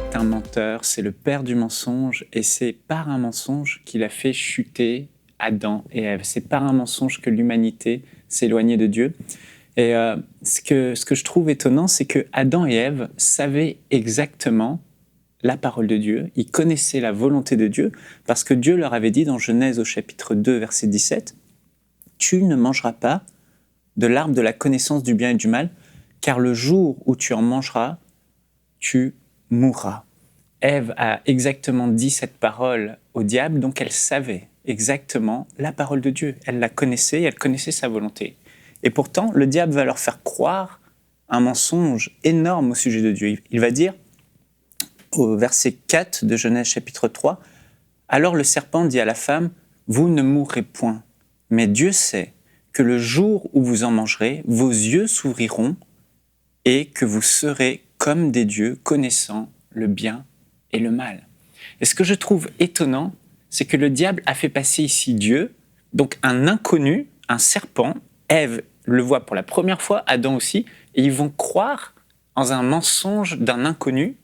est un menteur, c'est le père du mensonge, et c'est par un mensonge qu'il a fait chuter Adam et Ève. C'est par un mensonge que l'humanité s'est éloignée de Dieu. Et ce que je trouve étonnant, c'est que Adam et Ève savaient exactement la parole de Dieu, ils connaissaient la volonté de Dieu, parce que Dieu leur avait dit dans Genèse au chapitre 2, verset 17, « Tu ne mangeras pas de l'arbre de la connaissance du bien et du mal, car le jour où tu en mangeras, tu mourras. » Ève a exactement dit cette parole au diable, donc elle savait exactement la parole de Dieu. Elle la connaissait, elle connaissait sa volonté. Et pourtant, le diable va leur faire croire un mensonge énorme au sujet de Dieu. Il va dire, au verset 4 de Genèse chapitre 3, « Alors le serpent dit à la femme, « Vous ne mourrez point, mais Dieu sait que le jour où vous en mangerez, vos yeux s'ouvriront et que vous serez comme des dieux, connaissant le bien et le mal. » Et ce que je trouve étonnant, c'est que le diable a fait passer ici Dieu, donc un inconnu, un serpent. Ève le voit pour la première fois, Adam aussi, et ils vont croire en un mensonge d'un inconnu,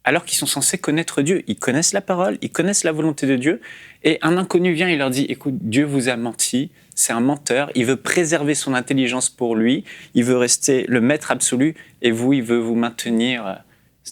alors qu'ils sont censés connaître Dieu. Ils connaissent la parole, ils connaissent la volonté de Dieu, et un inconnu vient et leur dit « Écoute, Dieu vous a menti, c'est un menteur, il veut préserver son intelligence pour lui, il veut rester le maître absolu, et vous, il veut vous maintenir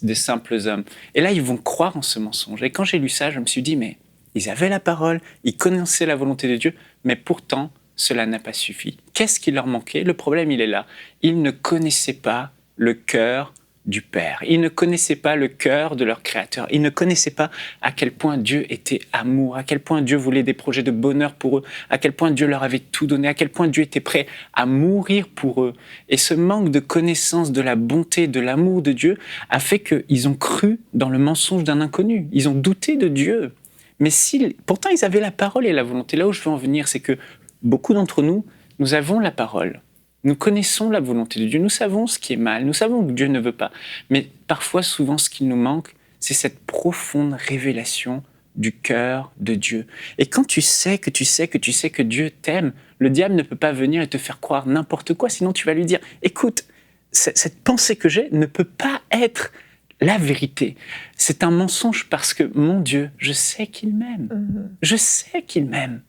des simples hommes. » Et là, ils vont croire en ce mensonge. Et quand j'ai lu ça, je me suis dit « Mais ils avaient la parole, ils connaissaient la volonté de Dieu, mais pourtant, cela n'a pas suffi. » Qu'est-ce qui leur manquait? Le problème, il est là. Ils ne connaissaient pas le cœur du Père. Ils ne connaissaient pas le cœur de leur Créateur. Ils ne connaissaient pas à quel point Dieu était amour, à quel point Dieu voulait des projets de bonheur pour eux, à quel point Dieu leur avait tout donné, à quel point Dieu était prêt à mourir pour eux. Et ce manque de connaissance de la bonté, de l'amour de Dieu a fait qu'ils ont cru dans le mensonge d'un inconnu. Ils ont douté de Dieu. Mais pourtant, ils avaient la parole et la volonté. Là où je veux en venir, c'est que beaucoup d'entre nous, nous avons la parole. Nous connaissons la volonté de Dieu, nous savons ce qui est mal, nous savons que Dieu ne veut pas. Mais parfois, souvent, ce qui nous manque, c'est cette profonde révélation du cœur de Dieu. Et quand tu sais que Dieu t'aime, le diable ne peut pas venir et te faire croire n'importe quoi, sinon tu vas lui dire « Écoute, cette pensée que j'ai ne peut pas être la vérité. C'est un mensonge parce que, mon Dieu, je sais qu'il m'aime. Je sais qu'il m'aime. »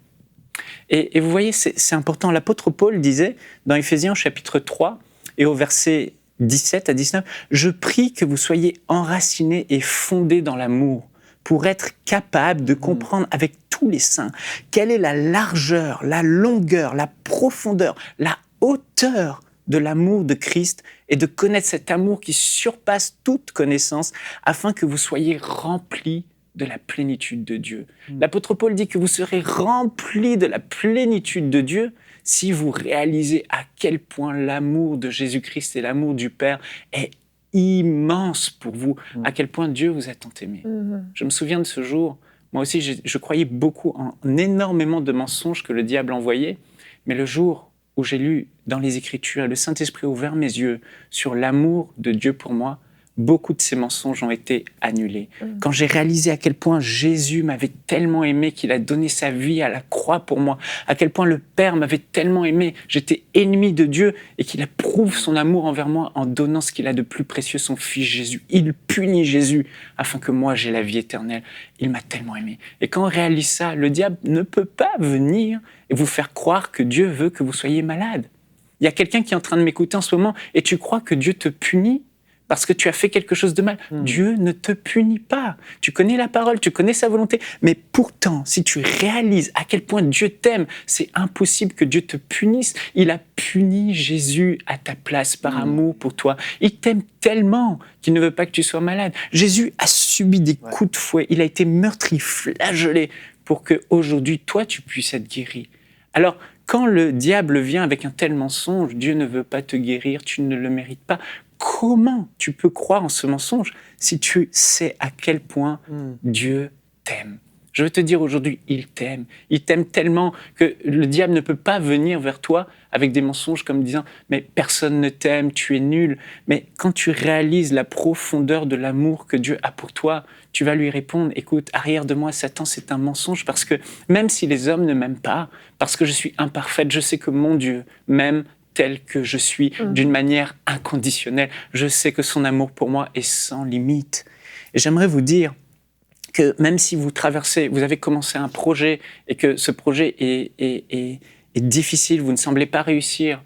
Et vous voyez, c'est important. L'apôtre Paul disait dans Éphésiens chapitre 3 et au verset 17 à 19, « Je prie que vous soyez enracinés et fondés dans l'amour pour être capables de comprendre avec tous les saints quelle est la largeur, la longueur, la profondeur, la hauteur de l'amour de Christ et de connaître cet amour qui surpasse toute connaissance afin que vous soyez remplis de la plénitude de Dieu. » L'apôtre Paul dit que vous serez remplis de la plénitude de Dieu si vous réalisez à quel point l'amour de Jésus-Christ et l'amour du Père est immense pour vous, à quel point Dieu vous a tant aimé. Je me souviens de ce jour, moi aussi je croyais beaucoup en énormément de mensonges que le diable envoyait, mais le jour où j'ai lu dans les Écritures, le Saint-Esprit a ouvert mes yeux sur l'amour de Dieu pour moi, beaucoup de ces mensonges ont été annulés. Quand j'ai réalisé à quel point Jésus m'avait tellement aimé qu'il a donné sa vie à la croix pour moi, à quel point le Père m'avait tellement aimé, j'étais ennemi de Dieu et qu'il approuve son amour envers moi en donnant ce qu'il a de plus précieux, son Fils Jésus. Il punit Jésus afin que moi j'aie la vie éternelle. Il m'a tellement aimé. Et quand on réalise ça, le diable ne peut pas venir et vous faire croire que Dieu veut que vous soyez malade. Il y a quelqu'un qui est en train de m'écouter en ce moment et tu crois que Dieu te punit parce que tu as fait quelque chose de mal. Dieu ne te punit pas. Tu connais la parole, tu connais sa volonté. Mais pourtant, si tu réalises à quel point Dieu t'aime, c'est impossible que Dieu te punisse. Il a puni Jésus à ta place par amour pour toi. Il t'aime tellement qu'il ne veut pas que tu sois malade. Jésus a subi des coups de fouet. Il a été meurtri, flagellé pour qu'aujourd'hui, toi, tu puisses être guéri. Alors, quand le diable vient avec un tel mensonge, Dieu ne veut pas te guérir, tu ne le mérites pas. Comment tu peux croire en ce mensonge si tu sais à quel point Dieu t'aime? Je veux te dire aujourd'hui, il t'aime. Il t'aime tellement que le diable ne peut pas venir vers toi avec des mensonges comme disant « mais personne ne t'aime, tu es nul ». Mais quand tu réalises la profondeur de l'amour que Dieu a pour toi, tu vas lui répondre « écoute, arrière de moi, Satan, c'est un mensonge parce que même si les hommes ne m'aiment pas, parce que je suis imparfaite, je sais que mon Dieu m'aime tel que je suis, d'une manière inconditionnelle. Je sais que son amour pour moi est sans limite. » Et j'aimerais vous dire que même si vous avez commencé un projet et que ce projet est difficile, vous ne semblez pas réussir,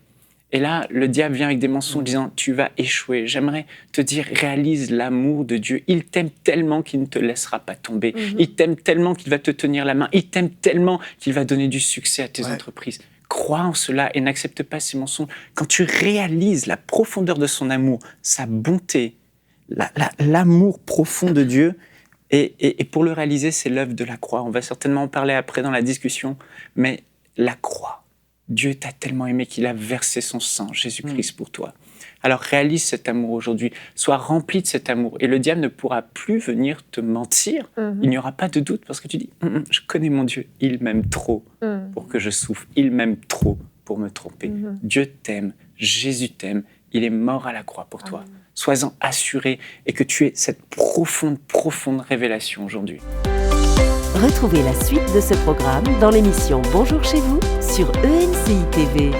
et là, le diable vient avec des mensonges disant « tu vas échouer ». J'aimerais te dire, réalise l'amour de Dieu. Il t'aime tellement qu'il ne te laissera pas tomber. Il t'aime tellement qu'il va te tenir la main. Il t'aime tellement qu'il va donner du succès à tes entreprises. Crois en cela et n'accepte pas ces mensonges. Quand tu réalises la profondeur de son amour, sa bonté, l'amour profond de Dieu, et pour le réaliser, c'est l'œuvre de la croix. On va certainement en parler après dans la discussion, mais la croix. Dieu t'a tellement aimé qu'il a versé son sang, Jésus-Christ, pour toi. Alors réalise cet amour aujourd'hui, sois rempli de cet amour. Et le diable ne pourra plus venir te mentir. Il n'y aura pas de doute parce que tu dis « je connais mon Dieu, il m'aime trop pour que je souffre. Il m'aime trop pour me tromper. Dieu t'aime, Jésus t'aime, il est mort à la croix pour toi. Sois-en assuré et que tu aies cette profonde, profonde révélation aujourd'hui. » Retrouvez la suite de ce programme dans l'émission Bonjour chez vous sur EMCI TV.